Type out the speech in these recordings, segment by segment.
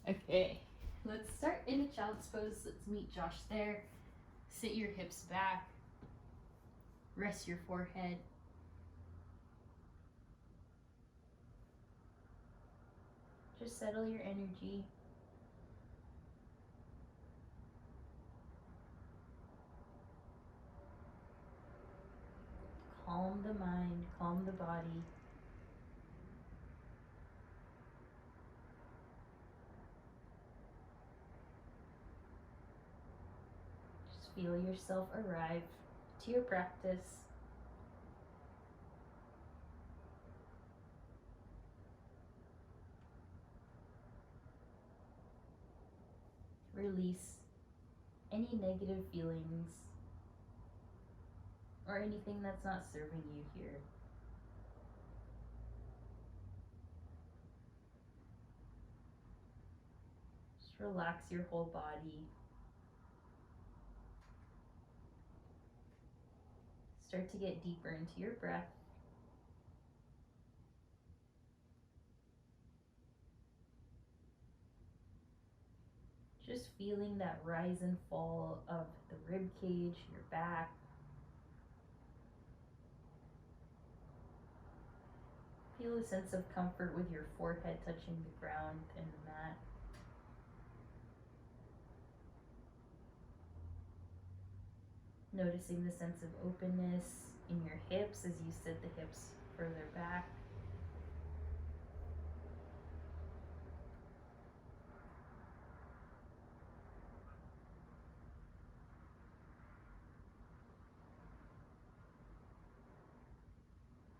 Okay, let's start in a child's pose. Let's meet Josh there. Sit your hips back. Rest your forehead. Just settle your energy. Calm the mind, calm the body. Just feel yourself arrive to your practice. Release any negative feelings or anything that's not serving you here. Just relax your whole body. Start to get deeper into your breath. Just feeling that rise and fall of the rib cage, your back. Feel a sense of comfort with your forehead touching the ground and the mat. Noticing the sense of openness in your hips as you sit the hips further back.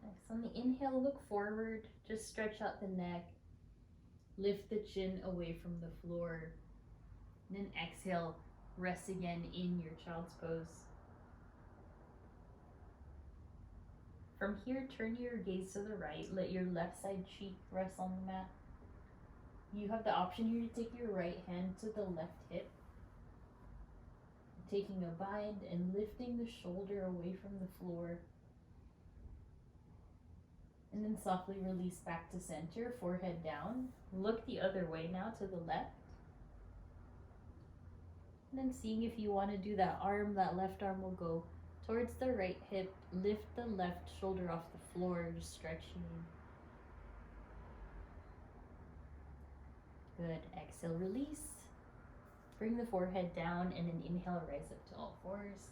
Next, on the inhale, look forward. Just stretch out the neck. Lift the chin away from the floor. And then exhale, rest again in your child's pose. From here, turn your gaze to the right. Let your left side cheek rest on the mat. You have the option here to take your right hand to the left hip. Taking a bind and lifting the shoulder away from the floor. And then softly release back to center, forehead down. Look the other way now to the left. And then seeing if you want to do that arm, that left arm will go towards the right hip. Lift the left shoulder off the floor, just stretching. Good. Exhale, release. Bring the forehead down and then inhale, rise up to all fours.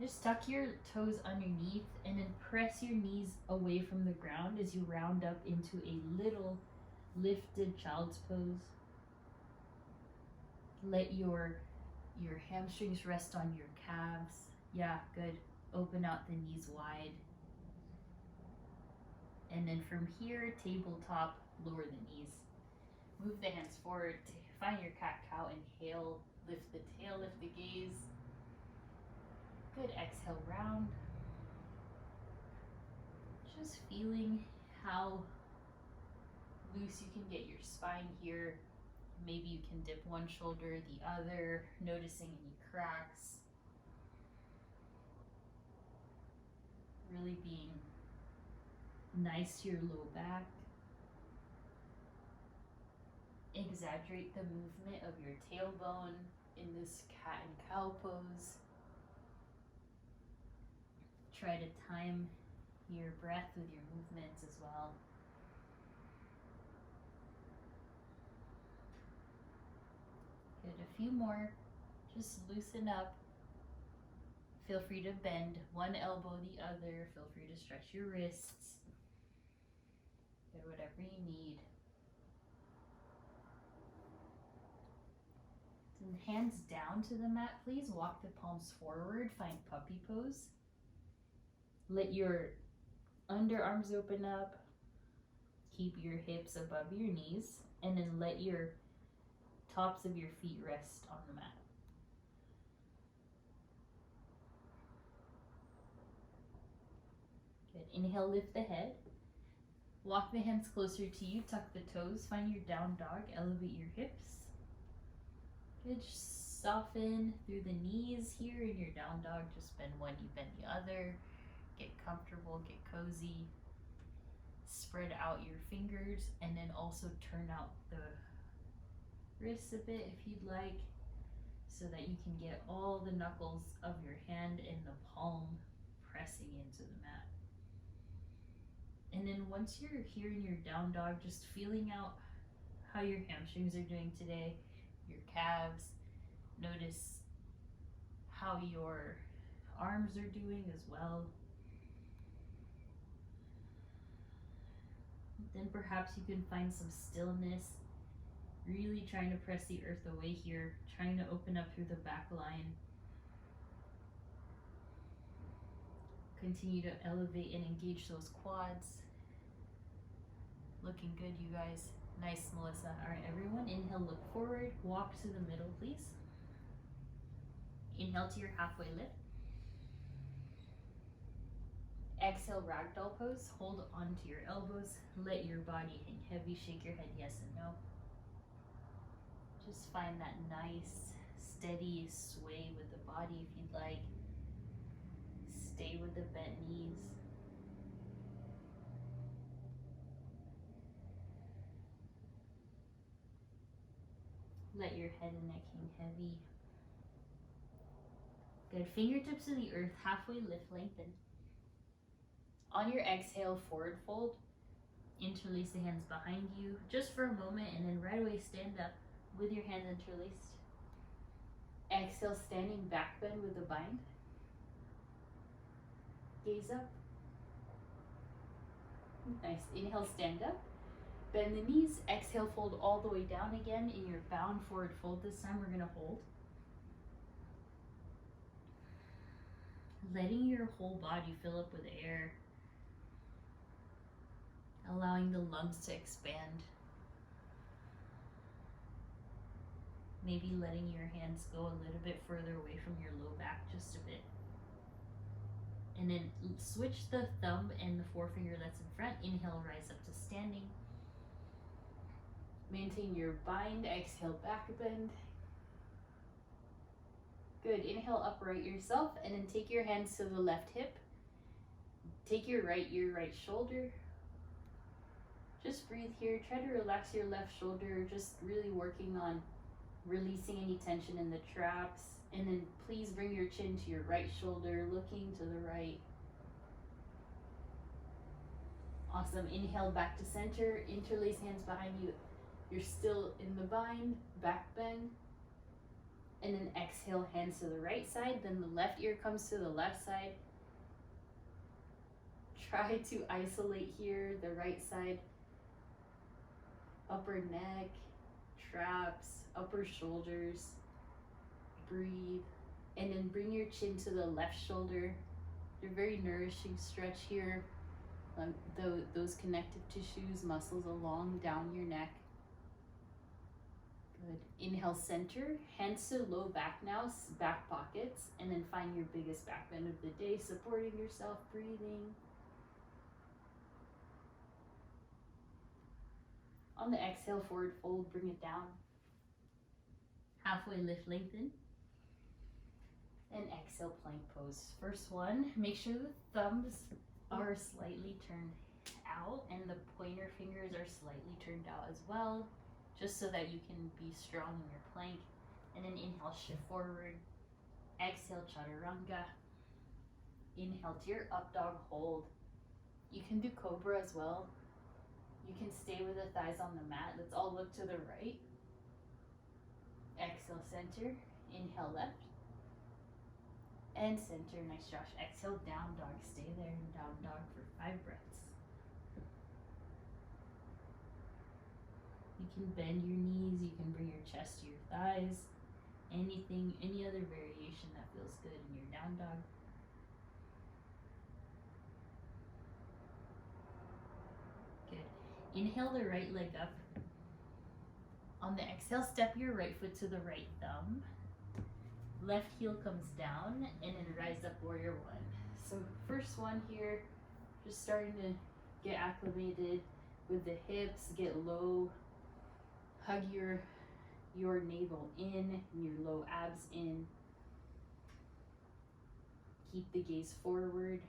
Just tuck your toes underneath and then press your knees away from the ground as you round up into a little lifted child's pose. Let your hamstrings rest on your calves. Yeah, good. Open out the knees wide. And then from here, tabletop, lower the knees. Move the hands forward to find your cat-cow. Inhale, lift the tail, lift the gaze. Good, exhale, round. Just feeling how loose you can get your spine here. Maybe you can dip one shoulder, the other, noticing any cracks. Really being nice to your low back. Exaggerate the movement of your tailbone in this cat and cow pose. Try to time your breath with your movements as well. Good, a few more. Just loosen up. Feel free to bend one elbow, the other. Feel free to stretch your wrists. Get whatever you need. And hands down to the mat, please. Walk the palms forward. Find puppy pose. Let your underarms open up. Keep your hips above your knees. And then let your tops of your feet rest on the mat. Good. Inhale, lift the head. Walk the hands closer to you. Tuck the toes. Find your down dog. Elevate your hips. Good. Just soften through the knees here in your down dog. Just bend one, you bend the other. Get comfortable, get cozy. Spread out your fingers and then also turn out the wrists a bit if you'd like, so that you can get all the knuckles of your hand and the palm pressing into the mat. And then once you're here in your down dog, just feeling out how your hamstrings are doing today, your calves. Notice how your arms are doing as well. Then perhaps you can find some stillness, really trying to press the earth away here, trying to open up through the back line. Continue to elevate and engage those quads. Looking good, you guys. Nice, Melissa. All right, everyone, inhale, look forward, walk to the middle, please. Inhale to your halfway lift. Exhale, ragdoll pose. Hold onto your elbows. Let your body hang heavy. Shake your head yes and no. Just find that nice, steady sway with the body if you'd like. Stay with the bent knees. Let your head and neck hang heavy. Good. Fingertips to the earth, halfway lift, lengthen. On your exhale, forward fold. Interlace the hands behind you just for a moment, and then right away stand up with your hands interlaced. Exhale, standing back bend with the bind. Gaze up. Nice. Inhale, stand up. Bend the knees. Exhale, fold all the way down again in your bound forward fold. This time we're going to hold. Letting your whole body fill up with air. Allowing the lungs to expand. Maybe letting your hands go a little bit further away from your low back, just a bit. And then switch the thumb and the forefinger that's in front. Inhale, rise up to standing. Maintain your bind. Exhale, back bend. Good. Inhale, upright yourself, and then take your hands to the left hip. Take your right shoulder. Just breathe here. Try to relax your left shoulder. Just really working on releasing any tension in the traps. And then please bring your chin to your right shoulder, looking to the right. Awesome. Inhale, back to center. Interlace hands behind you. You're still in the bind, back bend. And then exhale, hands to the right side. Then the left ear comes to the left side. Try to isolate here, the right side. Upper neck, traps, upper shoulders. Breathe. And then bring your chin to the left shoulder. Your very nourishing stretch here. Those connective tissues, muscles along down your neck. Good. Inhale, center. Hands to low back now, back pockets. And then find your biggest back bend of the day, supporting yourself, breathing. On the exhale, forward fold, bring it down. Halfway lift, lengthen. And exhale, plank pose. First one, make sure the thumbs are slightly turned out and the pointer fingers are slightly turned out as well, just so that you can be strong in your plank. And then inhale, shift forward. Exhale, chaturanga. Inhale to your up dog, hold. You can do cobra as well. You can stay with the thighs on the mat. Let's all look to the right. Exhale, center. Inhale, left. And center. Nice, Josh. Exhale, down dog. Stay there in down dog for 5 breaths. You can bend your knees. You can bring your chest to your thighs. Anything, any other variation that feels good in your down dog. Inhale the right leg up. On the exhale, step your right foot to the right thumb. Left heel comes down, and then rise up, warrior one. So first one here, just starting to get acclimated with the hips, get low. Hug your navel in, and your low abs in. Keep the gaze forward.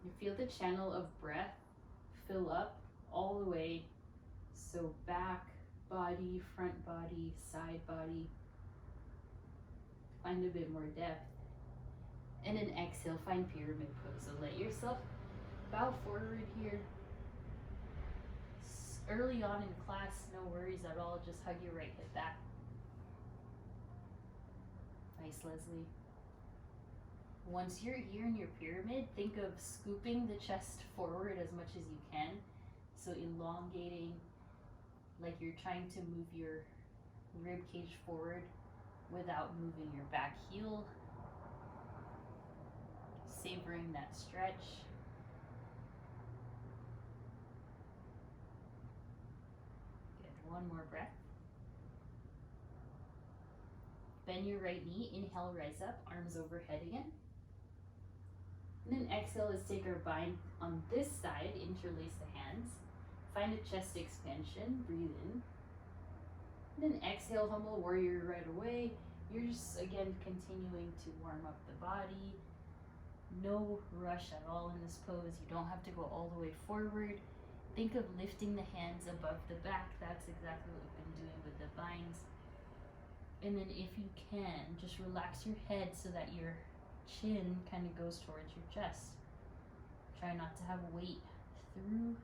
You feel the channel of breath fill up all the way. So back body, front body, side body. Find a bit more depth. And then exhale, find pyramid pose. So let yourself bow forward here. Early on in class, no worries at all. Just hug your right hip back. Nice, Leslie. Once you're here in your pyramid, think of scooping the chest forward as much as you can. So elongating, like you're trying to move your rib cage forward without moving your back heel. Savoring that stretch. Good, one more breath. Bend your right knee, inhale, rise up, arms overhead again. And then exhale is take our bind on this side, interlace the hands. Find a chest expansion, breathe in. And then exhale, humble warrior right away. You're just, again, continuing to warm up the body. No rush at all in this pose. You don't have to go all the way forward. Think of lifting the hands above the back. That's exactly what we've been doing with the binds. And then if you can, just relax your head so that your chin kind of goes towards your chest. Try not to have weight through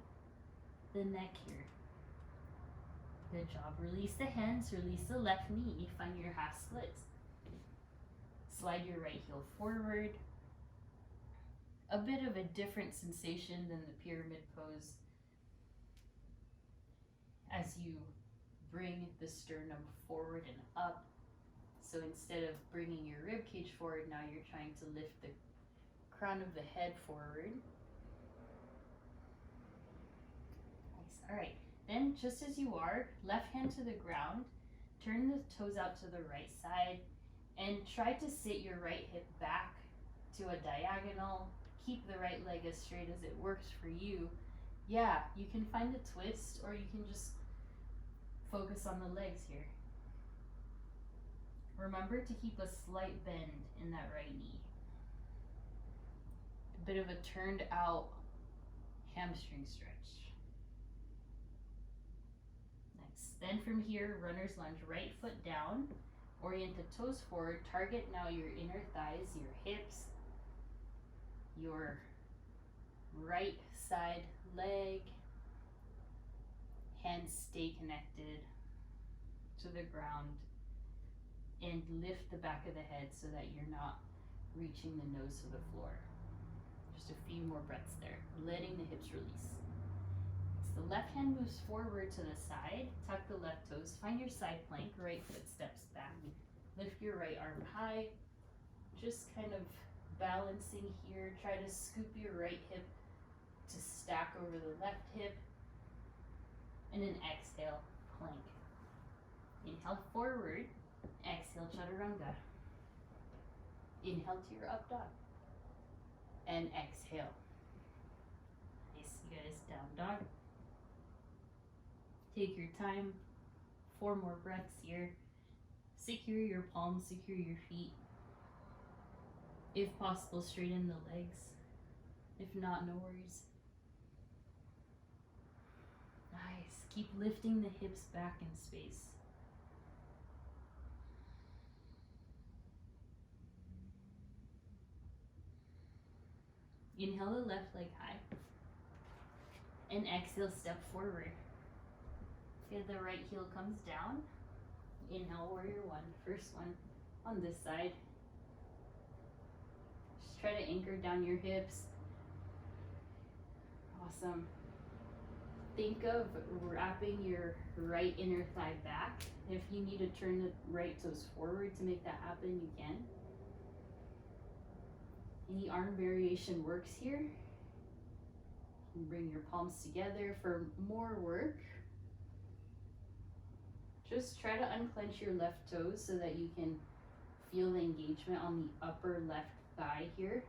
the neck here. Good job. Release the hands, release the left knee. Find your half splits. Slide your right heel forward. A bit of a different sensation than the pyramid pose as you bring the sternum forward and up. So instead of bringing your rib cage forward, now you're trying to lift the crown of the head forward. Nice. All right. Then just as you are, left hand to the ground, turn the toes out to the right side, and try to sit your right hip back to a diagonal. Keep the right leg as straight as it works for you. Yeah, you can find a twist, or you can just focus on the legs here. Remember to keep a slight bend in that right knee. A bit of a turned out hamstring stretch. Next, then from here, runner's lunge, right foot down, orient the toes forward, target now your inner thighs, your hips, your right side leg, hands stay connected to the ground, and lift the back of the head so that you're not reaching the nose to the floor. Just a few more breaths there, letting the hips release. So the left hand moves forward to the side, tuck the left toes, find your side plank, right foot steps back, lift your right arm high, just kind of balancing here. Try to scoop your right hip to stack over the left hip, and then exhale, plank. Inhale forward, exhale chaturanga. Inhale to your up dog, and exhale. Nice, you guys, down dog. Take your time, 4 more breaths here. Secure your palms, secure your feet. If possible, straighten the legs. If not, no worries. Nice. Keep lifting the hips back in space. Inhale the left leg high. And exhale, step forward. Feel the right heel comes down. Inhale, warrior one. First one on this side. Just try to anchor down your hips. Awesome. Think of wrapping your right inner thigh back. If you need to turn the right toes forward to make that happen, you can. Any arm variation works here. You can bring your palms together for more work. Just try to unclench your left toes so that you can feel the engagement on the upper left thigh here.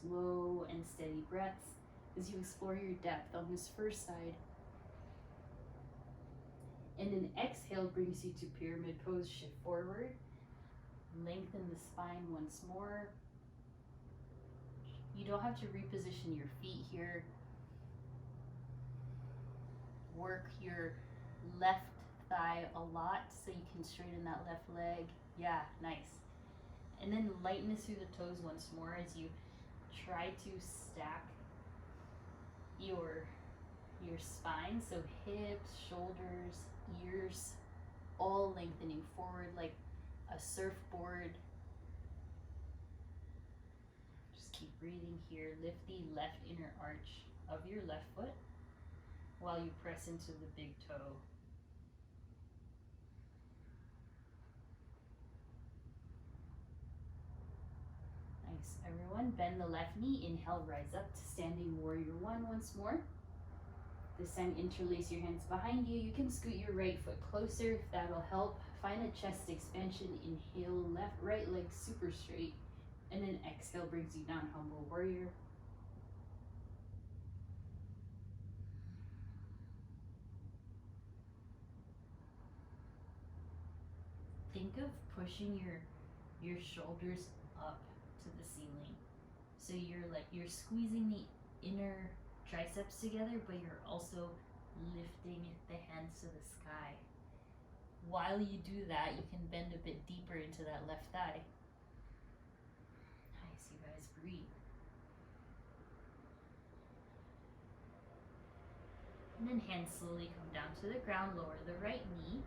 Slow and steady breaths as you explore your depth on this first side. And then exhale brings you to pyramid pose, shift forward. Lengthen the spine once more. You don't have to reposition your feet here. Work your left thigh a lot so you can straighten that left leg. Yeah, nice. And then lightness through the toes once more as you try to stack your spine. So hips, shoulders, ears, all lengthening forward like a surfboard. Just keep breathing here. Lift the left inner arch of your left foot while you press into the big toe. Nice, everyone. Bend the left knee. Inhale, rise up to standing warrior one once more. This time, interlace your hands behind you. You can scoot your right foot closer if that'll help. Find a chest expansion. Inhale, right leg super straight. And then exhale brings you down, humble warrior. Think of pushing your shoulders up to the ceiling. So you're squeezing the inner triceps together, but you're also lifting the hands to the sky. While you do that, you can bend a bit deeper into that left thigh. Nice, you guys, breathe. And then hands slowly come down to the ground, lower the right knee.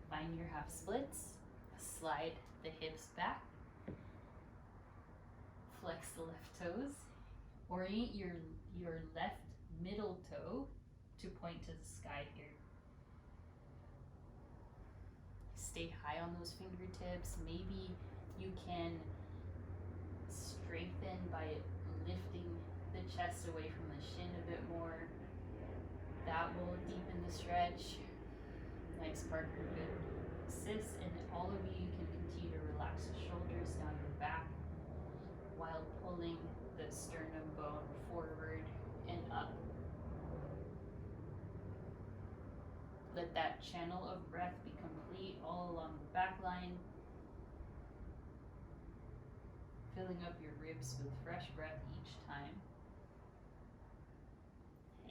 Find your half splits, slide the hips back, flex the left toes, orient your left middle toe to point to the sky here. Stay high on those fingertips. Maybe you can strengthen by lifting the chest away from the shin a bit more. That will deepen the stretch. Nice, Parker, good. Sis, and all of you can continue to relax the shoulders down your back while pulling the sternum bone forward and up. Let that channel of breath be complete all along the back line, filling up your ribs with fresh breath each time.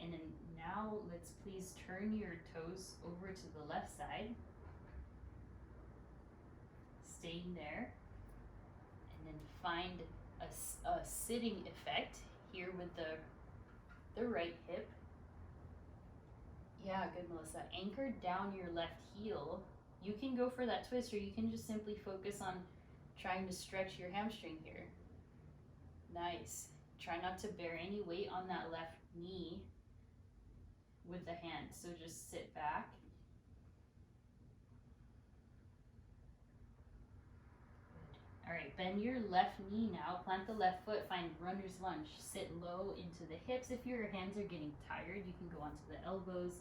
And then now let's please turn your toes over to the left side. Staying there. And then find a sitting effect here with the right hip. Yeah, good, Melissa. Anchor down your left heel. You can go for that twist, or you can just simply focus on trying to stretch your hamstring here. Nice. Try not to bear any weight on that left knee with the hand. So just sit back. Good. All right, bend your left knee now. Plant the left foot. Find runner's lunge. Sit low into the hips. If your hands are getting tired, you can go onto the elbows.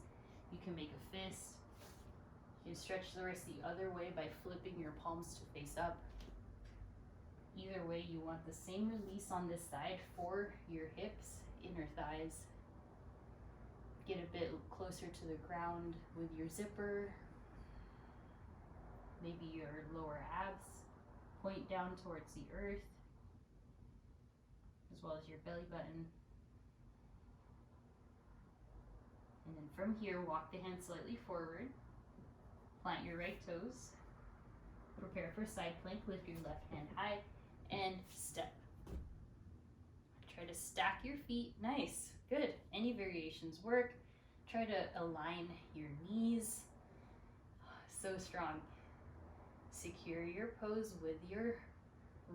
You can make a fist. You can stretch the wrist the other way by flipping your palms to face up. Either way, you want the same release on this side for your hips, inner thighs. Get a bit closer to the ground with your zipper. Maybe your lower abs point down towards the earth, as well as your belly button. And then from here, walk the hands slightly forward. Plant your right toes. Prepare for side plank. Lift your left hand high and step. Try to stack your feet. Nice. Good. Any variations work. Try to align your knees. So strong. Secure your pose with your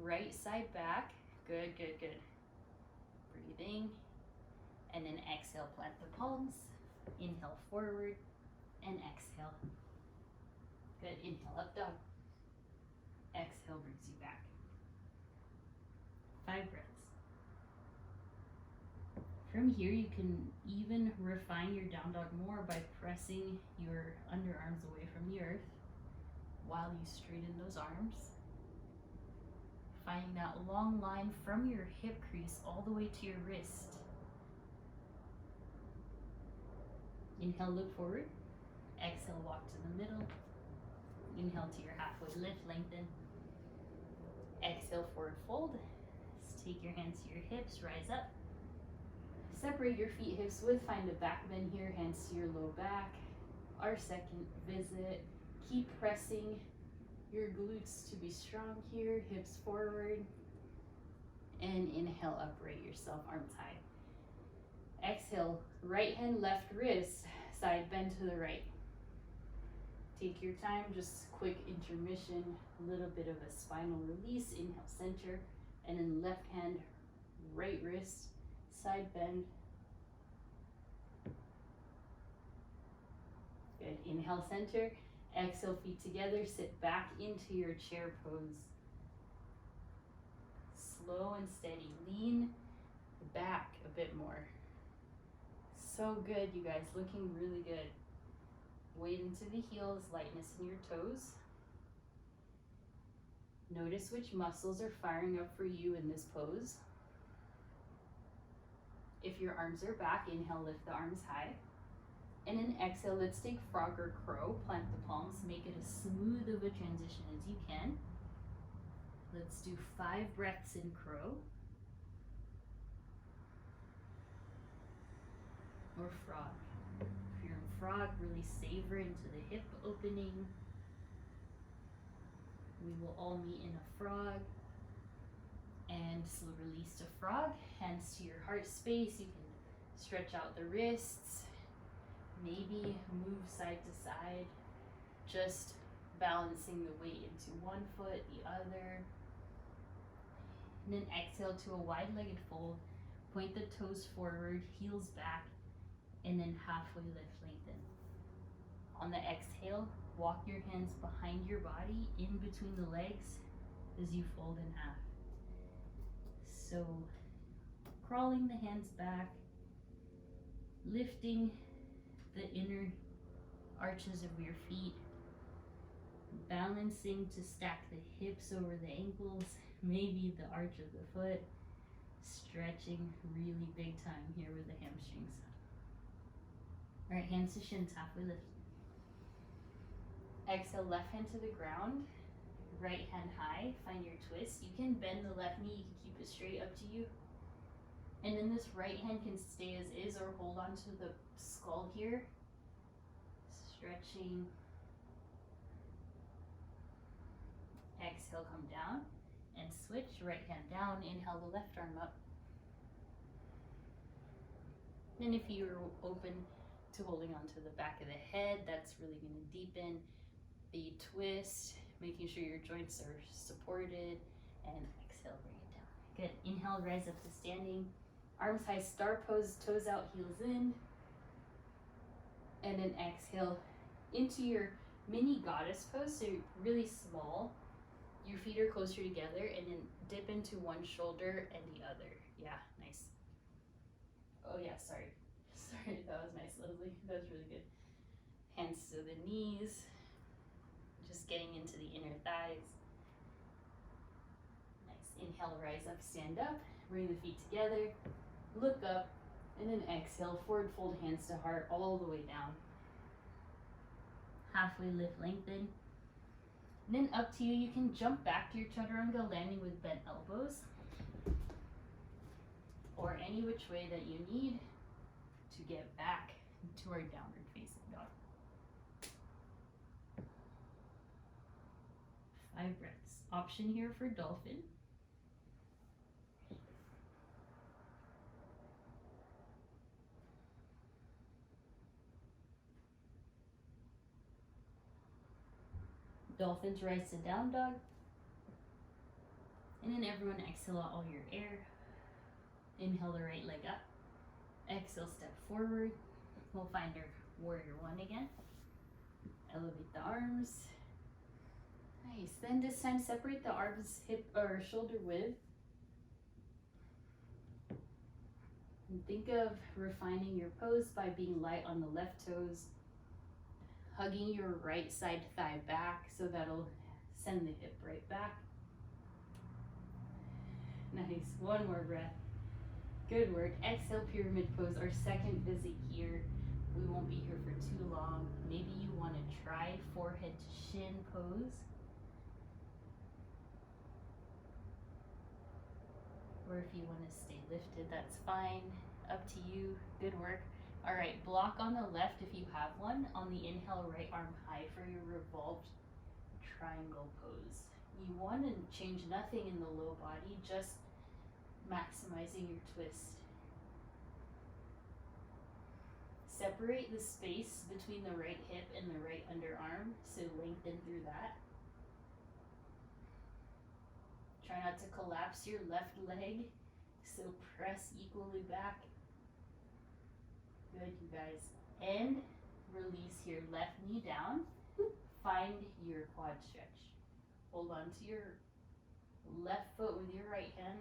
right side back. Good, good, good. Breathing. And then exhale, plant the palms. Inhale forward and exhale. Good. Inhale, up dog. Exhale brings you back. 5 breaths. From here, you can even refine your down dog more by pressing your underarms away from the earth while you straighten those arms. Finding that long line from your hip crease all the way to your wrist. Inhale, look forward. Exhale, walk to the middle. Inhale to your halfway lift, lengthen. Exhale, forward fold. Take your hands to your hips, rise up. Separate your feet hips width, find a back bend here, hands to your low back. Our second visit, keep pressing your glutes to be strong here, hips forward. And inhale, upright yourself, arms high. Exhale, right hand, left wrist, side bend to the right. Take your time, just quick intermission, a little bit of a spinal release. Inhale, center, and then left hand, right wrist, side bend. Good, inhale, center, exhale, feet together, sit back into your chair pose. Slow and steady, lean back a bit more. So good, you guys, looking really good. Weight into the heels, lightness in your toes. Notice which muscles are firing up for you in this pose. If your arms are back, inhale, lift the arms high. And then exhale, let's take frog or crow, plant the palms, make it as smooth of a transition as you can. Let's do 5 breaths in crow. Or frog. If you're in frog, really savor into the hip opening. We will all meet in a frog. And slow release to frog. Hands to your heart space. You can stretch out the wrists. Maybe move side to side. Just balancing the weight into one foot, the other. And then exhale to a wide-legged fold. Point the toes forward, heels back. And then halfway lift, lengthen. On the exhale, walk your hands behind your body, in between the legs, as you fold in half. So, crawling the hands back, lifting the inner arches of your feet, balancing to stack the hips over the ankles, maybe the arch of the foot, stretching really big time here with the hamstrings. All right, hands to shins, halfway lift. Exhale, left hand to the ground, right hand high, find your twist. You can bend the left knee, you can keep it straight, up to you. And then this right hand can stay as is or hold on to the skull here. Stretching. Exhale, come down and switch, right hand down, inhale the left arm up. And if you're open to holding onto the back of the head, that's really going to deepen the twist, making sure your joints are supported, and exhale, bring it down. Good, inhale, rise up to standing, arms high, star pose, toes out, heels in, and then exhale into your mini goddess pose, so really small. Your feet are closer together, and then dip into one shoulder and the other. Yeah, nice. Oh yeah, sorry, that was nice, Leslie, that was really good. Hands to the knees, just getting into the inner thighs. Nice, inhale, rise up, stand up, bring the feet together, look up, and then exhale, forward fold, hands to heart, all the way down. Halfway lift, lengthen. And then up to you, you can jump back to your chaturanga, landing with bent elbows, or any which way that you need to get back to our downward facing dog. 5 breaths. Option here for dolphin. Dolphins, rise to down dog. And then everyone exhale out all your air. Inhale the right leg up. Exhale, step forward. We'll find our warrior 1 again. Elevate the arms. Nice. Then this time separate the arms hip or shoulder width. And think of refining your pose by being light on the left toes. Hugging your right side thigh back, so that'll send the hip right back. Nice, 1 more breath. Good work. Exhale, pyramid pose, our second visit here. We won't be here for too long. Maybe you want to try forehead to shin pose. Or if you want to stay lifted, that's fine. Up to you. Good work. All right, block on the left if you have one. On the inhale, right arm high for your revolved triangle pose. You want to change nothing in the low body, just maximizing your twist. Separate the space between the right hip and the right underarm, so lengthen through that. Try not to collapse your left leg, so press equally back. Good, you guys. And release your left knee down. Find your quad stretch. Hold on to your left foot with your right hand.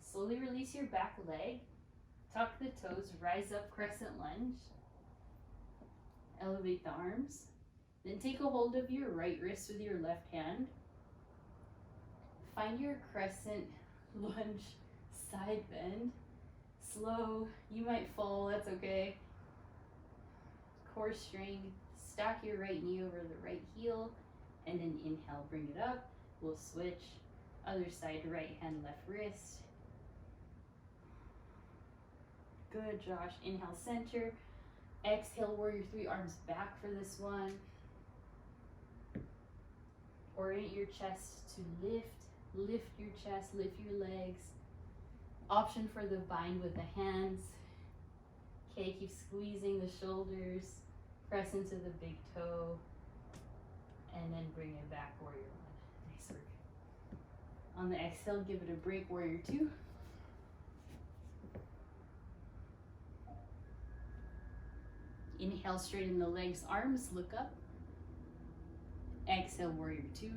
Slowly release your back leg. Tuck the toes, rise up, crescent lunge. Elevate the arms. Then take a hold of your right wrist with your left hand. Find your crescent lunge side bend. Slow, you might fall, that's okay. Core string, stack your right knee over the right heel, and then inhale, bring it up. We'll switch. Other side, right hand, left wrist. Good, Josh. Inhale, center. Exhale, warrior three, arms back for this one. Orient your chest to lift. Lift your chest, lift your legs. Option for the bind with the hands. Okay, keep squeezing the shoulders. Press into the big toe. And then bring it back, warrior one. Nice work. On the exhale, give it a break, warrior two. Inhale, straighten the legs, arms, look up. Exhale, warrior two.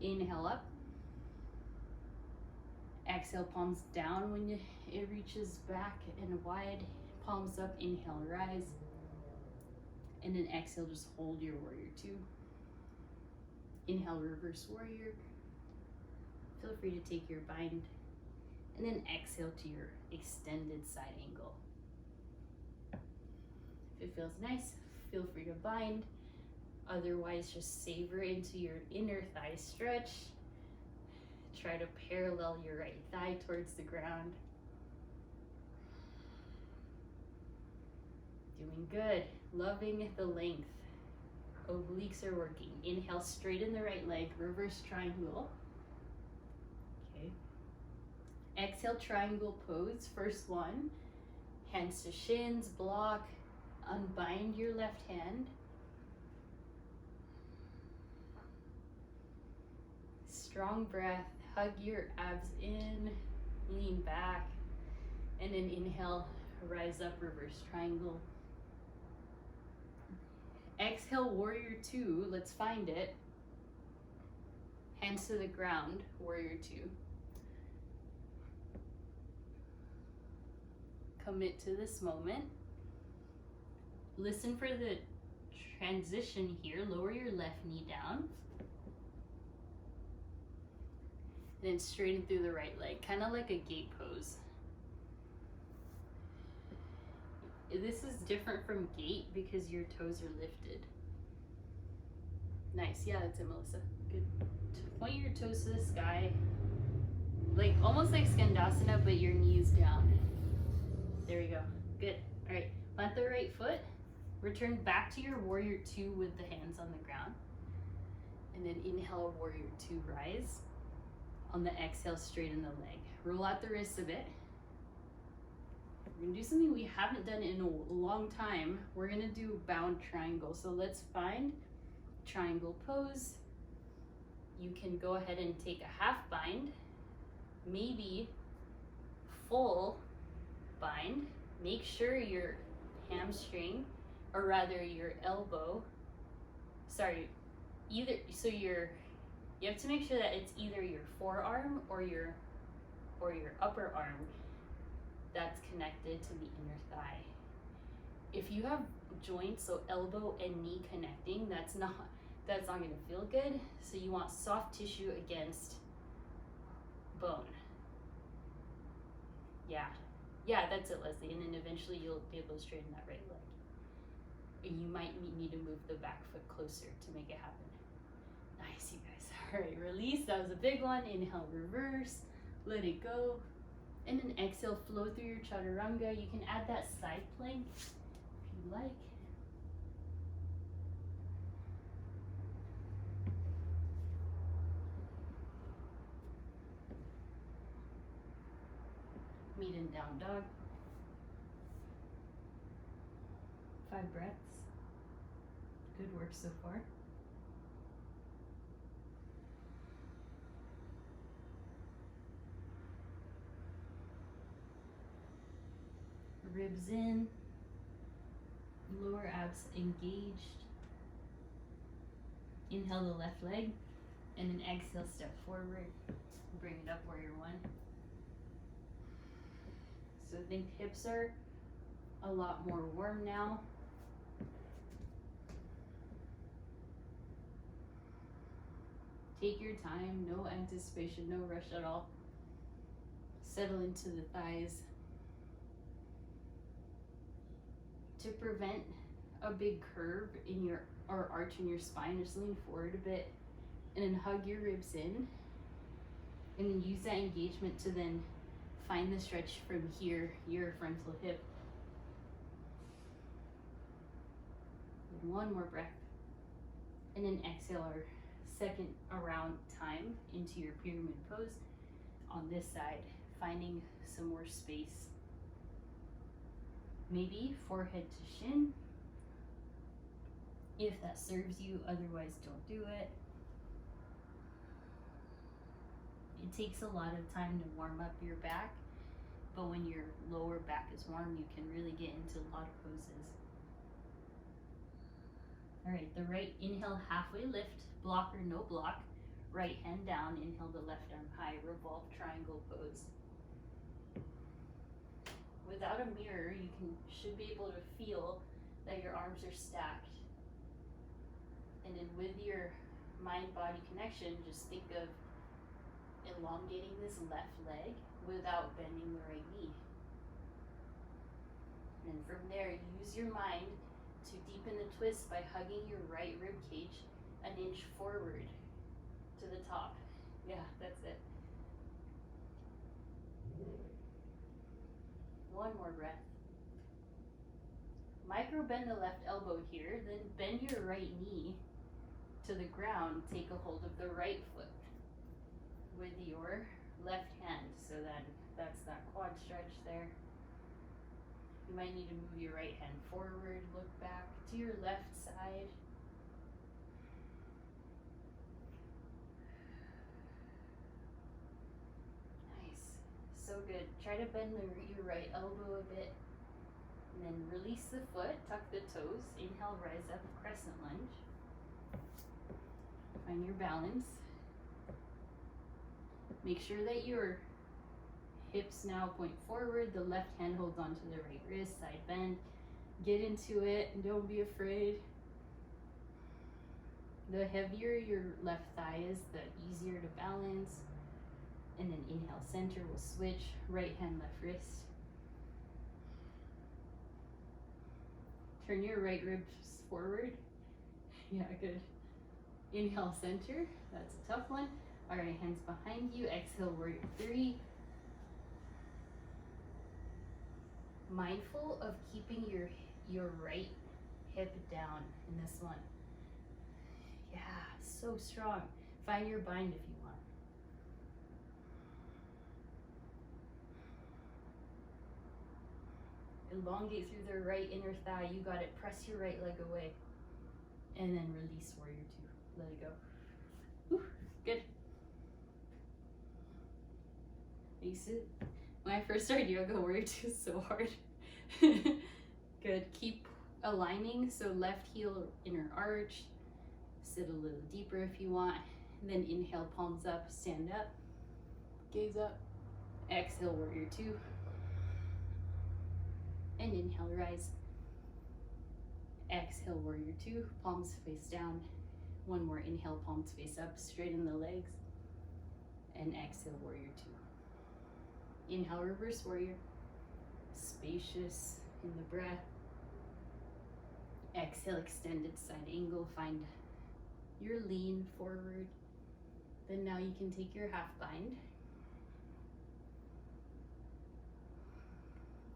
Inhale up. Exhale, palms down when it reaches back and wide. Palms up, inhale, rise. And then exhale, just hold your warrior two. Inhale, reverse warrior. Feel free to take your bind. And then exhale to your extended side angle. If it feels nice, feel free to bind. Otherwise, just savor into your inner thigh stretch. Try to parallel your right thigh towards the ground. Doing good. Loving the length. Obliques are working. Inhale, straighten the right leg, reverse triangle. Okay. Exhale, triangle pose. First one. Hands to shins, block. Unbind your left hand. Strong breath. Hug your abs in. Lean back. And then inhale, rise up, reverse triangle. Exhale, warrior two. Let's find it. Hands to the ground, warrior two. Commit to this moment. Listen for the transition here. Lower your left knee down. And then straighten through the right leg, kind of like a gate pose. This is different from gate because your toes are lifted. Nice, yeah, that's it, Melissa. Good. Point your toes to the sky, like almost like Skandasana, but your knees down. There we go. Good. All right, plant the right foot. Return back to your warrior two with the hands on the ground. And then inhale, warrior two, rise. On the exhale, straighten the leg. Roll out the wrists a bit. We're gonna do something we haven't done in a long time. We're gonna do bound triangle. So let's find triangle pose. You can go ahead and take a half bind, maybe full bind. Make sure your hamstring, or rather your elbow, you have to make sure that it's either your forearm or your upper arm that's connected to the inner thigh. If you have joints, so elbow and knee connecting, that's not gonna feel good. So you want soft tissue against bone. Yeah, that's it, Leslie. And then eventually you'll be able to straighten that right leg. and you might need to move the back foot closer to make it happen. Nice, you guys. All right, release. That was a big one. Inhale, reverse, let it go. And then exhale, flow through your chaturanga. You can add that side plank if you like. Meet in down dog. 5 breaths. Good work so far. Ribs in, lower abs engaged. Inhale the left leg, and then exhale, step forward. Bring it up, warrior one. So I think hips are a lot more warm now. Take your time, no anticipation, no rush at all. Settle into the thighs. To prevent a big curve in your, or arch in your spine, just lean forward a bit and then hug your ribs in. And then use that engagement to then find the stretch from here, your frontal hip. And one more breath. And then exhale our second around time into your pyramid pose on this side, finding some more space. Maybe forehead to shin, if that serves you, otherwise don't do it. It takes a lot of time to warm up your back, but when your lower back is warm, you can really get into a lot of poses. All right, the right inhale, halfway lift, block or no block, right hand down, inhale the left arm high, revolve triangle pose. Without a mirror, you should be able to feel that your arms are stacked. And then with your mind-body connection, just think of elongating this left leg without bending the right knee. And from there, use your mind to deepen the twist by hugging your right rib cage an inch forward to the top. Yeah, that's it. One more breath. Micro bend the left elbow here, then bend your right knee to the ground. Take a hold of the right foot with your left hand. So then that's that quad stretch there. You might need to move your right hand forward, look back to your left side. Nice, so good. Try to bend your right elbow a bit. And then release the foot, tuck the toes. Inhale, rise up, crescent lunge. Find your balance. Make sure that your hips now point forward. The left hand holds onto the right wrist, side bend. Get into it, and don't be afraid. The heavier your left thigh is, the easier to balance. And then inhale, center, we'll switch. Right hand, left wrist. Turn your right ribs forward. Yeah, good. Inhale, center. That's a tough one. All right, hands behind you. Exhale, warrior three. Mindful of keeping your right hip down in this one. Yeah, so strong. Find your bind if you want. Elongate through the right inner thigh. You got it. Press your right leg away. And then release warrior two. Let it go. Whew, good. When I first started yoga, warrior two is so hard. Good. Keep aligning. So left heel, inner arch. Sit a little deeper if you want. And then inhale, palms up, stand up. Gaze up. Exhale, warrior two. And inhale, rise. Exhale, warrior two, palms face down. One more inhale, palms face up, straighten the legs. And exhale, warrior two. Inhale, reverse warrior. Spacious in the breath. Exhale, extended side angle. Find your lean forward. Then now you can take your half bind.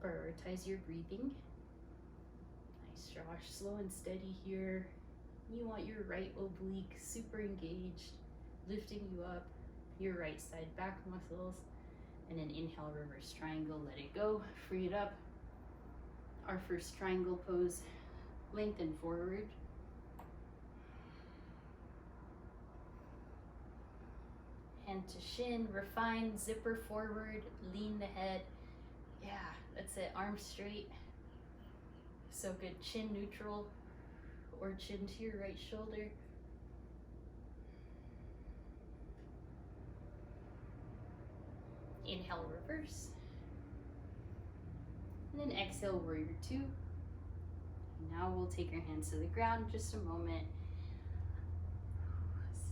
Prioritize your breathing. Nice, Josh. Slow and steady here. You want your right oblique super engaged, lifting you up, your right side back muscles. And then inhale, reverse triangle, let it go, free it up. Our first triangle pose, lengthen forward. Hand to shin, refine, zipper forward, lean the head. Yeah, that's it, arms straight. So good, chin neutral or chin to your right shoulder. Inhale, reverse. And then exhale, warrior two. Now we'll take our hands to the ground, just a moment.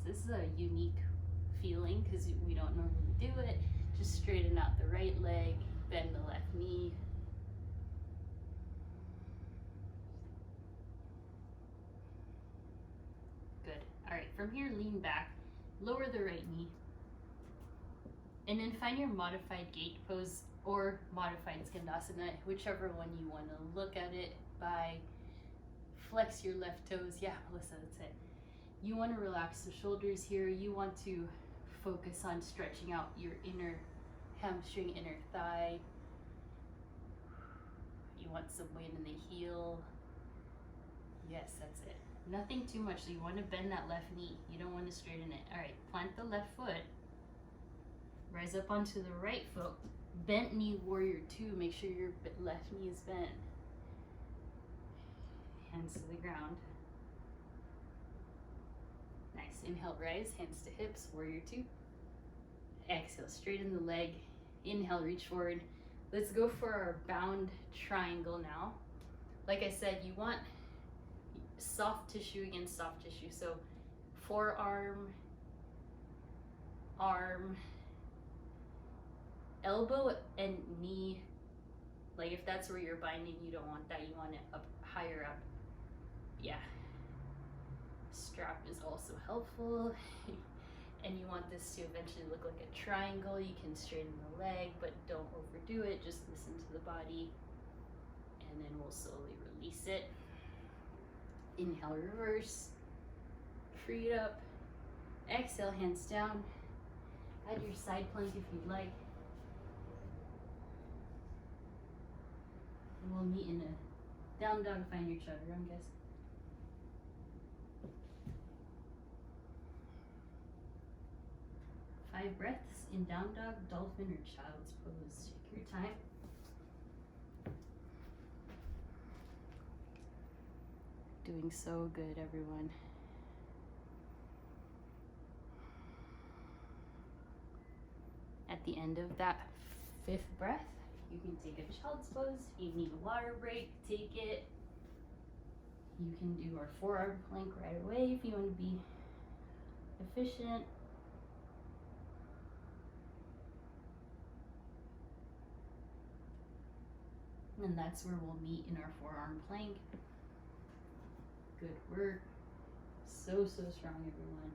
This is a unique feeling because we don't normally do it. Just straighten out the right leg, bend the left knee. Good. All right, from here, lean back, lower the right knee, and then find your modified gate pose or modified skandasana, whichever one you want to look at it by. Flex your left toes. Yeah, Melissa, that's it. You want to relax the shoulders here. You want to focus on stretching out your inner hamstring, inner thigh. You want some weight in the heel. Yes, that's it. Nothing too much. So you want to bend that left knee. You don't want to straighten it. All right, plant the left foot. Rise up onto the right foot. Bent knee, warrior two. Make sure your left knee is bent. Hands to the ground. Nice. Inhale, rise. Hands to hips, warrior two. Exhale, straighten the leg. Inhale, reach forward. Let's go for our bound triangle now. Like I said, you want soft tissue against soft tissue. So forearm, arm, elbow, and knee. Like if that's where you're binding, you don't want that. You want it up higher up. Yeah. Strap is also helpful. And you want this to eventually look like a triangle. You can straighten the leg, but don't overdo it. Just listen to the body. And then we'll slowly release it. Inhale, reverse. Free it up. Exhale, hands down. Add your side plank if you'd like. And we'll meet in a down dog, find your chaturanga. 5 breaths in down dog, dolphin, or child's pose. Take your time. Doing so good, everyone. At the end of that 5th breath, you can take a child's pose. If you need a water break, take it. You can do our forearm plank right away if you want to be efficient. And that's where we'll meet in our forearm plank. Good work. So strong, everyone.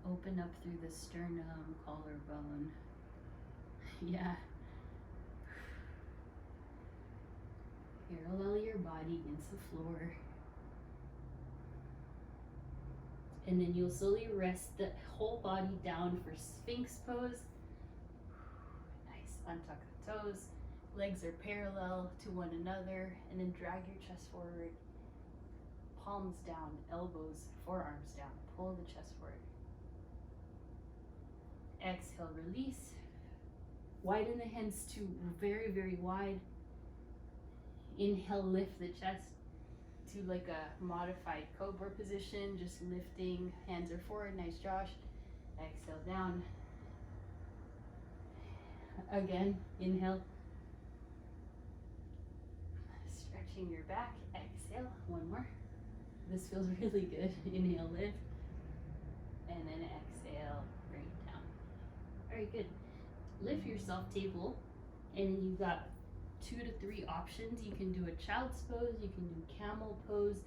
Open up through the sternum, collarbone. Yeah. Parallel your body against the floor. And then you'll slowly rest the whole body down for Sphinx pose. Nice. Untuck the toes. Legs are parallel to one another. And then drag your chest forward. Palms down, elbows, forearms down. Pull the chest forward. Exhale, release. Widen the hands to very, very wide. Inhale, lift the chest to like a modified cobra position, just lifting, hands are forward. Nice, Josh. Exhale, down. Again, inhale. Stretching your back. Exhale, one more. This feels really good. Inhale, lift. And then exhale, bring it down. Very good. Lift yourself, table. And then you've got 2 to 3 options. You can do a child's pose, you can do camel pose,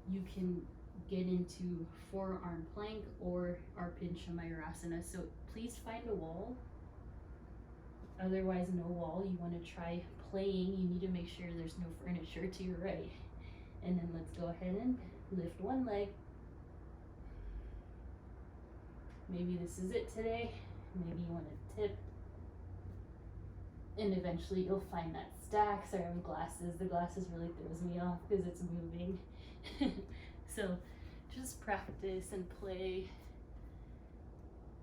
you can get into forearm plank or our Pincha Mayurasana. So please find a wall. Otherwise, no wall. You want to try playing. You need to make sure there's no furniture to your right. And then let's go ahead and lift one leg. Maybe this is it today. Maybe you want to tip. And eventually you'll find that stack. Sorry, I have glasses. The glasses really throws me off because it's moving. So just practice and play.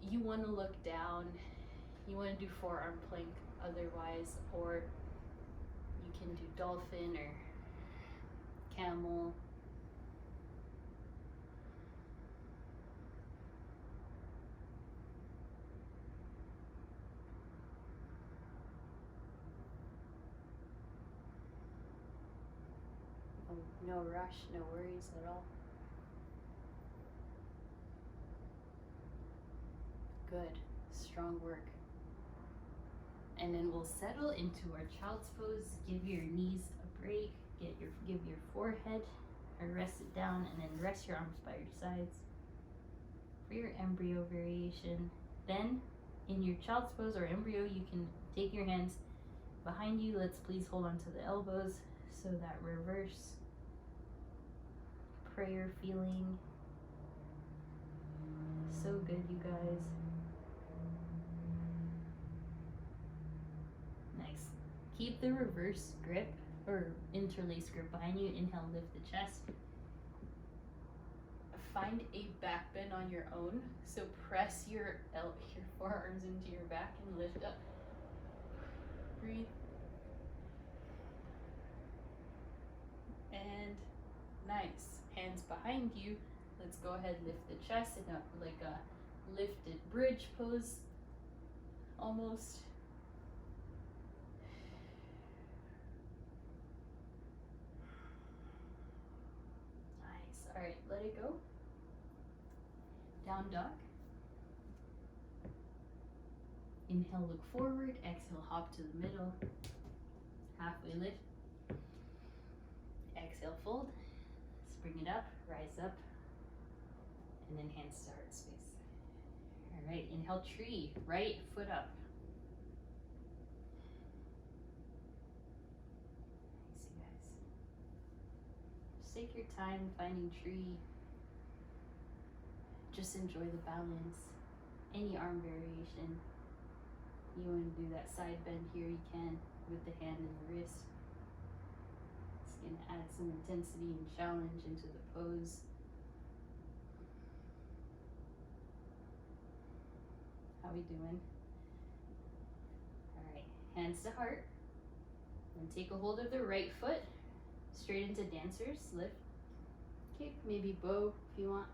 You want to look down. You want to do forearm plank otherwise, or you can do dolphin or camel. No rush, no worries at all. Good, strong work. And then we'll settle into our child's pose. Give your knees a break. Give your forehead or rest it down, and then rest your arms by your sides for your embryo variation. Then in your child's pose or embryo, you can take your hands behind you. Let's please hold on to the elbows, so that reverse prayer feeling. So good, you guys. Next, keep the reverse grip or interlace grip behind you. Inhale, lift the chest. Find a back bend on your own. So press your forearms into your back and lift up. Breathe. And nice. Hands behind you. Let's go ahead and lift the chest in like a lifted bridge pose almost. Nice. All right, let it go. Down dog. Inhale, look forward. Exhale, hop to the middle. Halfway lift. Exhale, fold. Bring it up, rise up, and then hands to heart space. All right, inhale, tree, right foot up. Nice, you guys. Just take your time finding tree. Just enjoy the balance. Any arm variation. You want to do that side bend here, you can with the hand and the wrist. And add some intensity and challenge into the pose. How we doing? All right, hands to heart. Then take a hold of the right foot, straight into dancers, lift, kick, maybe bow if you want.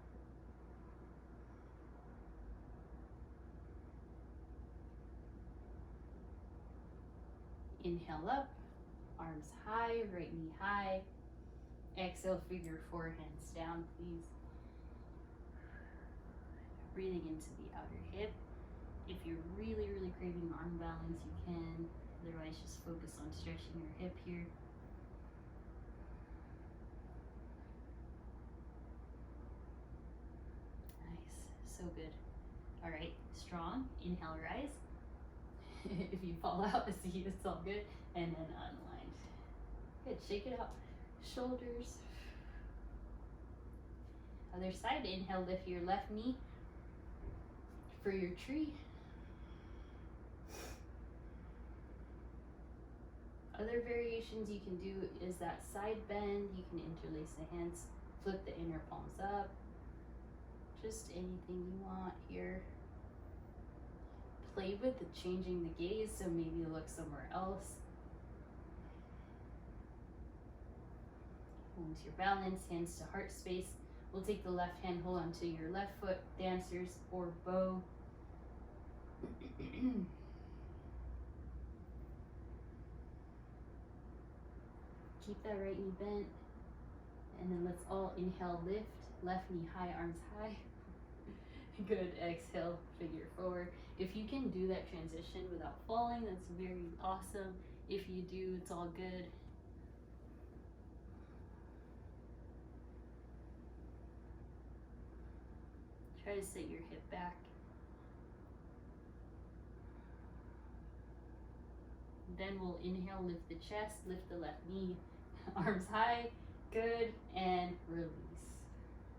Inhale up. Arms high, right knee high. Exhale, figure 4 hands down, please. Breathing into the outer hip. If you're really, really craving arm balance, you can. Otherwise, just focus on stretching your hip here. Nice, so good. All right, strong. Inhale, rise. If you fall out, see, it's all good. And then unwind. Good, shake it out. Shoulders. Other side, inhale, lift your left knee for your tree. Other variations you can do is that side bend. You can interlace the hands, flip the inner palms up. Just anything you want here. Play with the changing the gaze, so maybe look somewhere else. Hold your balance, hands to heart space. We'll take the left hand, hold onto your left foot, dancers or bow. Keep that right knee bent. And then let's all inhale, lift, left knee high, arms high. Good, exhale, figure forward. If you can do that transition without falling, that's very awesome. If you do, it's all good. Try to sit your hip back. Then we'll inhale, lift the chest, lift the left knee, arms high, good, and release.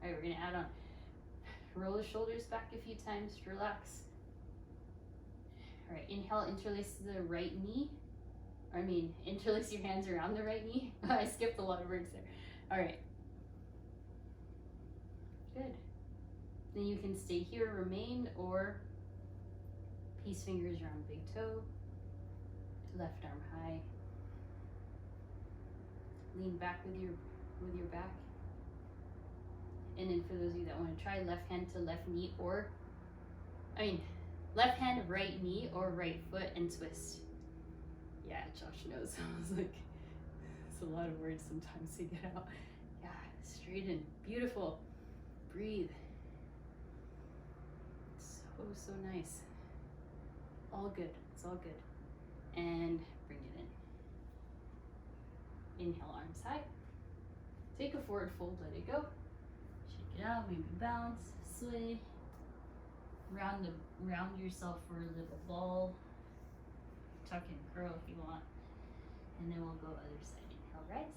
All right, we're gonna add on. Roll the shoulders back a few times, relax. All right, inhale, interlace the right knee. Interlace your hands around the right knee. I skipped a lot of words there. All right. Good. Then you can stay here, remain, or peace fingers around big toe. Left arm high. Lean back with your back. And then for those of you that want to try, left hand to left knee, left hand, right knee, or right foot, and twist. Yeah, Josh knows. I was like, it's a lot of words sometimes to get out. Yeah, straighten. Beautiful. Breathe. So nice. All good. It's all good. And bring it in. Inhale, arms high. Take a forward fold, let it go. Shake it out, maybe bounce, sway. Round yourself for a little ball. Tuck and curl if you want. And then we'll go other side. Inhale, rise.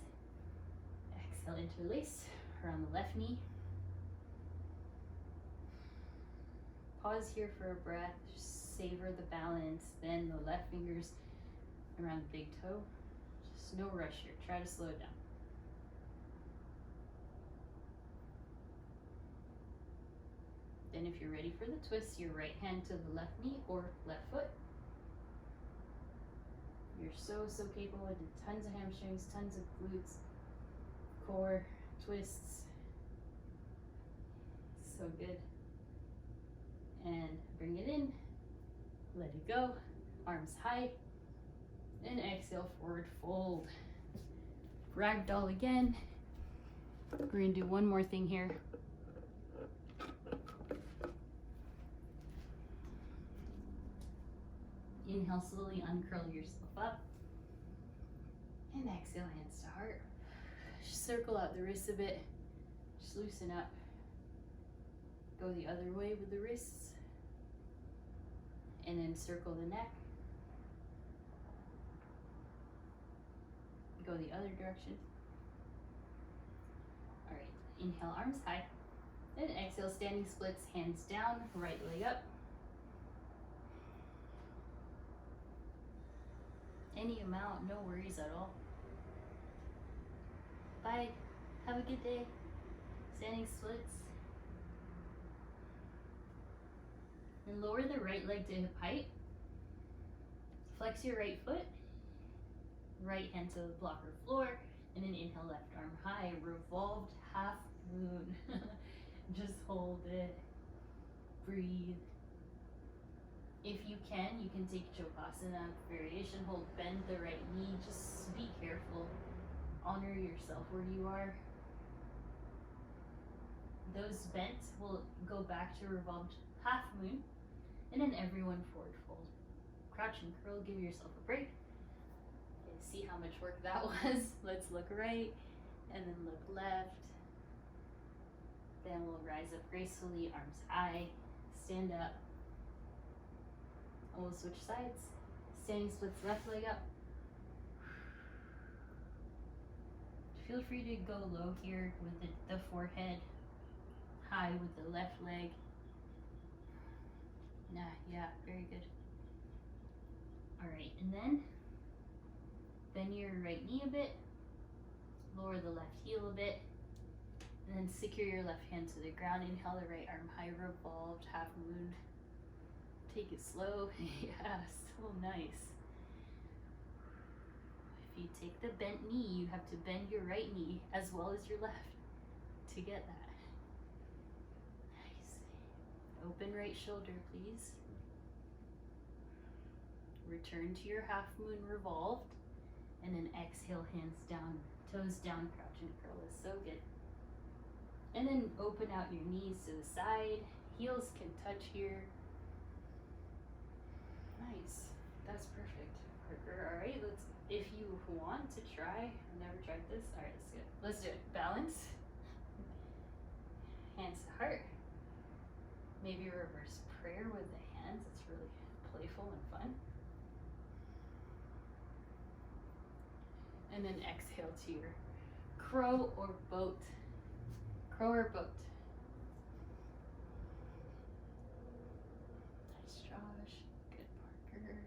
Exhale, interlace around the left knee. Pause here for a breath. Just savor the balance. Then the left fingers around the big toe. Just no rush here. Try to slow it down. Then if you're ready for the twist, your right hand to the left knee or left foot. You're so capable. I did tons of hamstrings, tons of glutes, core, twists. So good. And bring it in. Let it go. Arms high. And exhale, forward fold. Ragdoll again. We're going to do one more thing here. Inhale, slowly uncurl yourself up. And exhale, hands to heart. Just circle out the wrists a bit. Just loosen up. Go the other way with the wrists. And then circle the neck. Go the other direction. All right, inhale, arms high. Then exhale, standing splits, hands down, right leg up. Any amount, no worries at all. Bye. Have a good day. Standing splits. And lower the right leg to hip height. Flex your right foot. Right hand to the blocker floor. And then inhale, left arm high. Revolved half moon. Just hold it. Breathe. If you can take Savasana variation. Hold, bend the right knee. Just be careful. Honor yourself where you are. Those bends will go back to revolved half moon. And then everyone forward fold. Crouch and curl. Give yourself a break. Okay, see how much work that was. Let's look right and then look left. Then we'll rise up gracefully, arms high, stand up. And we'll switch sides. Standing splits, left leg up. Feel free to go low here with the forehead, high with the left leg. Yeah, very good. All right, and then bend your right knee a bit, lower the left heel a bit, and then secure your left hand to the ground. Inhale the right arm high, revolved half moon. Take it slow. Yeah, so nice. If you take the bent knee, you have to bend your right knee as well as your left to get that. Nice. Open right shoulder, please. Return to your half moon revolved, and then exhale, hands down, toes down, crouch and curl is so good. And then open out your knees to the side. Heels can touch here. Nice. That's perfect, Parker. All right, let's If you want to try, I've never tried this. All right, let's do it. Let's do it. Balance. Hands to heart. Maybe reverse prayer with the hands. It's really playful and fun. And then exhale to your crow or boat. Crow or boat. Nice, Josh. Good, Parker.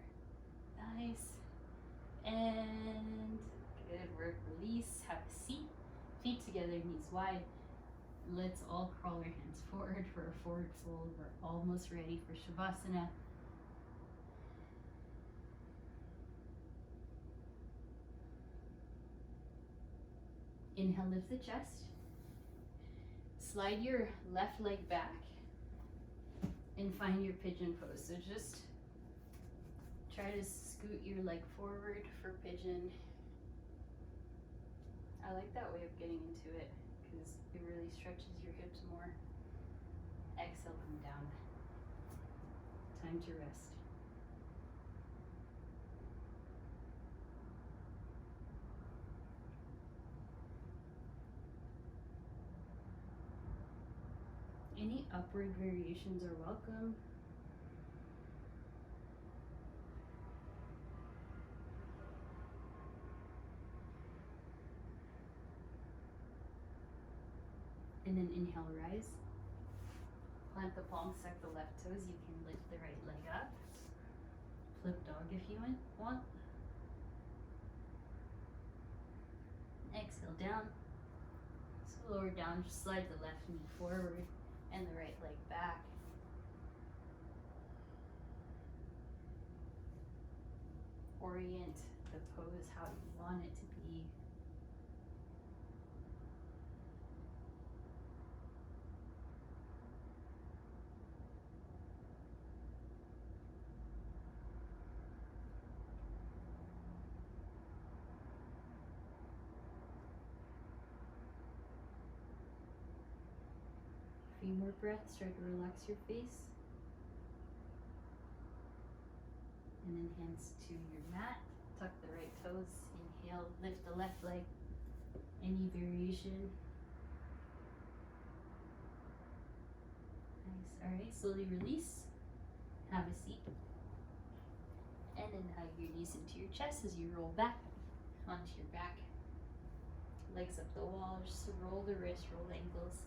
Nice. And good work. Release. Have a seat. Feet together, knees wide. Let's all crawl our hands forward for a forward fold. We're almost ready for Savasana. Inhale, lift the chest. Slide your left leg back and find your pigeon pose. So just try to scoot your leg forward for pigeon. I like that way of getting into it because it really stretches your hips more. Exhale, come down. Time to rest. Any upward variations are welcome. And then inhale, rise. Plant the palms, suck the left toes. You can lift the right leg up. Flip dog if you want. Exhale down. So lower down, just slide the left knee forward and the right leg back. Orient the pose how you want it to be. A few more breaths, try to relax your face. And then hands to your mat. Tuck the right toes. Inhale, lift the left leg. Any variation. Nice. Alright, slowly release. Have a seat. And then hug your knees into your chest as you roll back onto your back. Legs up the wall. Just roll the wrists, roll the ankles.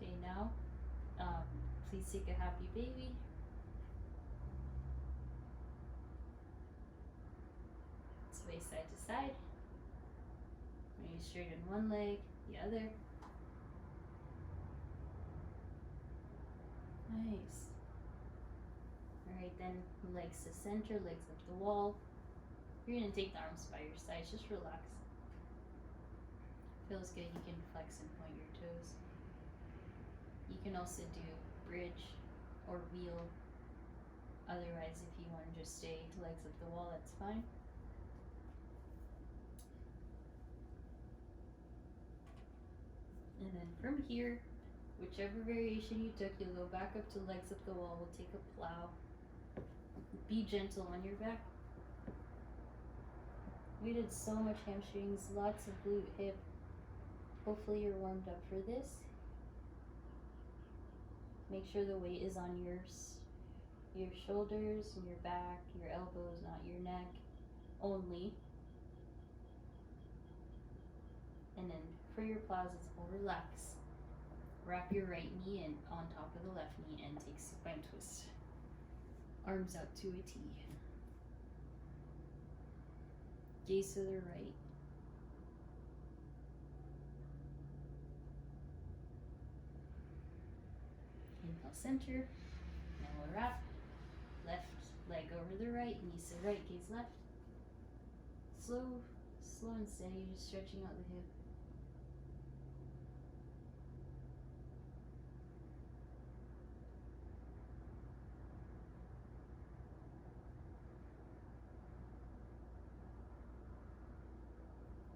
Okay, now please take a happy baby. Sway side to side. Maybe straighten one leg, the other. Nice. Alright, then legs to center, legs up the wall. You're going to take the arms by your sides, just relax. Feels good, you can flex and point your toes. You can also do bridge or wheel. Otherwise, if you want to just stay legs up the wall, that's fine. And then from here, whichever variation you took, you'll go back up to legs up the wall. We'll take a plow. Be gentle on your back. We did so much hamstrings, lots of glute, hip. Hopefully you're warmed up for this. Make sure the weight is on your shoulders and your back, your elbows, not your neck only. And then for your plows, it's all relax. Wrap your right knee in on top of the left knee and take supine twist. Arms out to a T. Gaze to the right. Inhale, center. Now we'll wrap. Left leg over the right, knees to right, gaze left. Slow and steady, just stretching out the hip.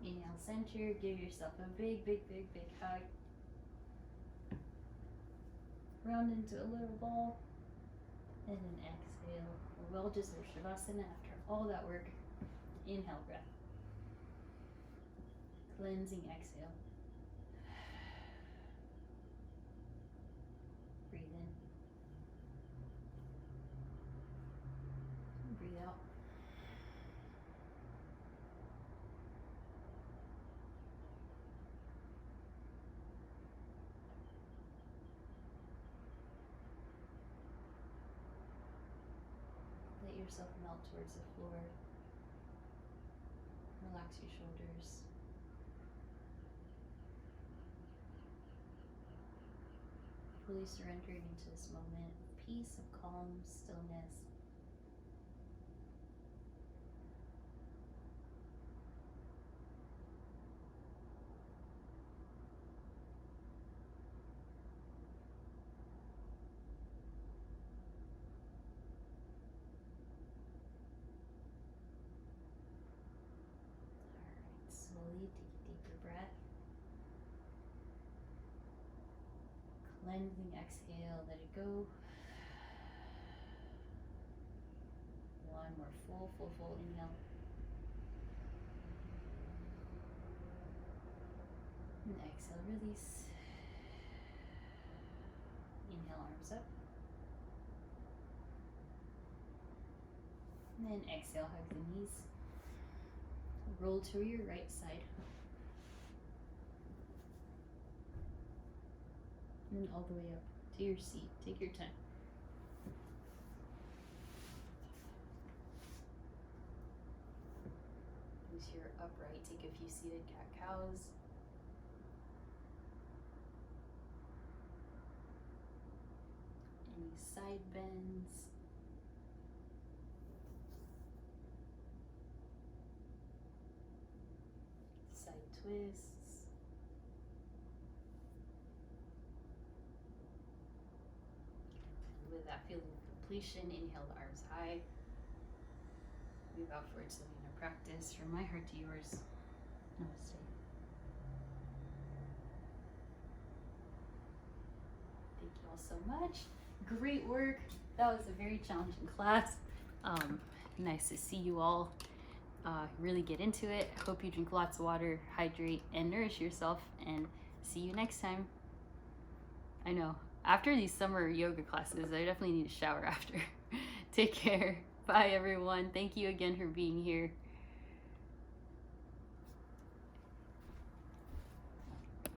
Inhale, center. Give yourself a big hug. Round into a little ball. exhale. A well-deserved Savasana after all that work. Inhale, breath. Cleansing exhale. Breathe in. And breathe out. Let yourself melt towards the floor. Relax your shoulders. Fully surrendering into this moment of peace, of calm, stillness. Alright, slowly take a deeper breath. Cleansing exhale, let it go. One more full inhale. And exhale, release. Inhale, arms up. And then exhale, hug the knees. Roll to your right side. And all the way up to your seat. Take your time. Use your upright. Take a few seated cat-cows. Any side bends. Side twists. With that feeling of completion, inhale the arms high. Move out for Savasana practice. From my heart to yours. Namaste. Thank you all so much. Great work. That was a very challenging class. Nice to see you all really get into it. Hope you drink lots of water, hydrate, and nourish yourself. And see you next time. I know. After these summer yoga classes, I definitely need a shower after. Take care. Bye, everyone. Thank you again for being here.